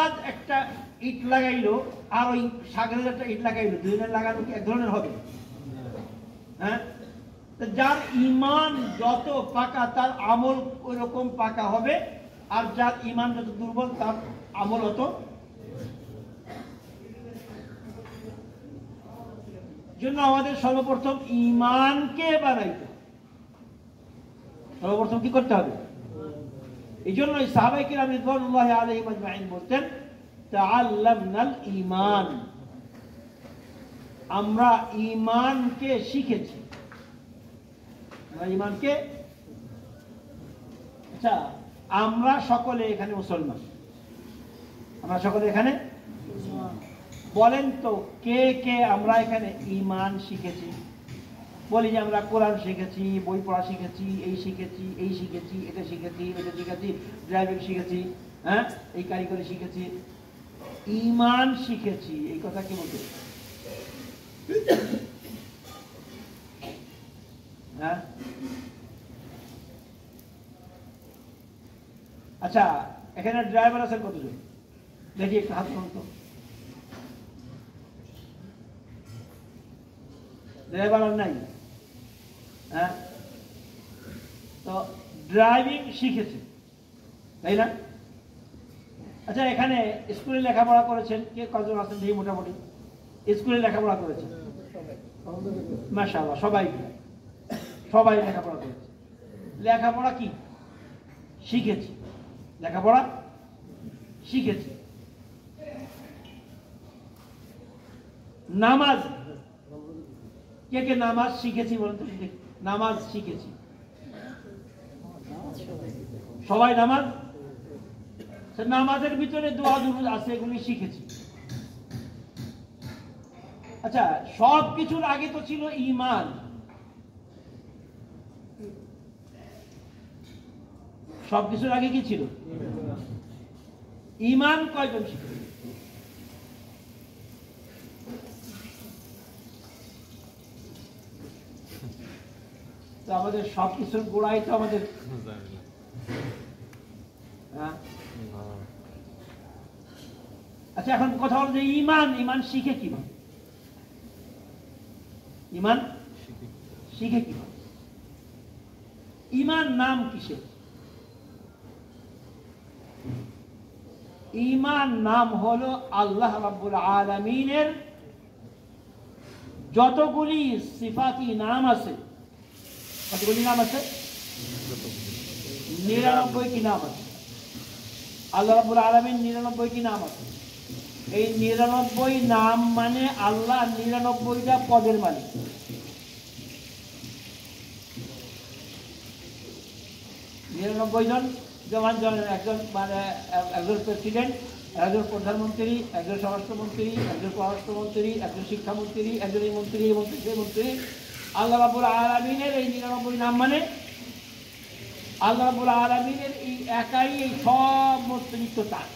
নামাজ একটা ইট লাগাইলো আর ওই সাগরের একটা ইট লাগাইলো, দুজনের লাগানো কি এক ধরনের হবে? হ্যাঁ, যার ঈমান যত পাকা তার আমল ওই রকম পাকা হবে, আর যার ঈমান যত দুর্বল তার আমল অত। জন্য আমাদের সর্বপ্রথম ঈমানকে বানাইতে, সর্বপ্রথম কি করতে হবে? এই জন্য সাহাবায়ে কিরাম রিদওয়ানুল্লাহি আলাইহিম আজমাইন বলতেন তাআল্লামনাল ঈমান, আমরা ঈমানকে শিখেছি, আমরা ঈমানকে। আচ্ছা, আমরা সকলে এখানে মুসলমান, আমরা সকলে এখানে বলেন তো কে কে আমরা এখানে ঈমান শিখেছি? বলি যে আমরা কোরআন শিখেছি, বই পড়া শিখেছি, এই শিখেছি, এই শিখেছি, এটা শিখেছি, এটা শিখেছি, ড্রাইভিং শিখেছি, হ্যাঁ, এই কারিগরি শিখেছি। ঈমান শিখেছি এই কথা কি বলতে? হ্যাঁ, আচ্ছা, এখানে ড্রাইভার আছেন কতজন? দেখি একটা হাত তুলুন তো। ড্রাইভার আর নাই? হ্যাঁ, তো ড্রাইভিং শিখেছে, তাই না? আচ্ছা, এখানে স্কুলে লেখাপড়া করেছেন কে কজন আছেন? দেখি মোটামুটি স্কুলে লেখাপড়া করেছেন, মাশাআল্লাহ, সবাই সবাই লেখাপড়া করেছে। লেখাপড়া কি শিখেছি? লেখাপড়া শিখেছি। নামাজ কে কে নামাজ শিখেছি বলেন তো? নামাজ শিখেছি সবাই। নামাজ, নামাজের ভিতরে দোয়া দুরূদ আছে, এগুলি শিখেছি। আচ্ছা, সব কিছুর আগে তো ছিল ঈমান। সব কিছুর আগে কি ছিল? ঈমান। কয়জন শিখেছে? তো আমাদের সব কিছুর গোড়াই তো আমাদের। আচ্ছা, এখন কথা হলো যে ঈমান, ঈমান শিখে কিভাবে? ঈমান শিখে কিভাবে? ঈমান নাম কিসের? ঈমান নাম হলো আল্লাহ রাব্বুল আলামিনের যতগুলি সিফাতি নাম আছে। কতগুলি নাম আছে? 99টি নাম আছে। আল্লাহ রাব্বুল আলামিন 99টি নাম আছে। এই 99 নাম মানে আল্লাহ 99টা পদের মালিক। জন, যেমন একজন মানে একজন প্রেসিডেন্ট, একজন প্রধানমন্ত্রী, একজন স্বরাষ্ট্রমন্ত্রী, একজন পররাষ্ট্রমন্ত্রী, একজন শিক্ষামন্ত্রী, একজন এই মন্ত্রী, এই মন্ত্রী, সেই মন্ত্রী। আল্লাহ রাব্বুল আলামিনের এই 99 নাম মানে আল্লাহ রাব্বুল আলামিনের এই একাই এই সমস্ত নিত্য তার।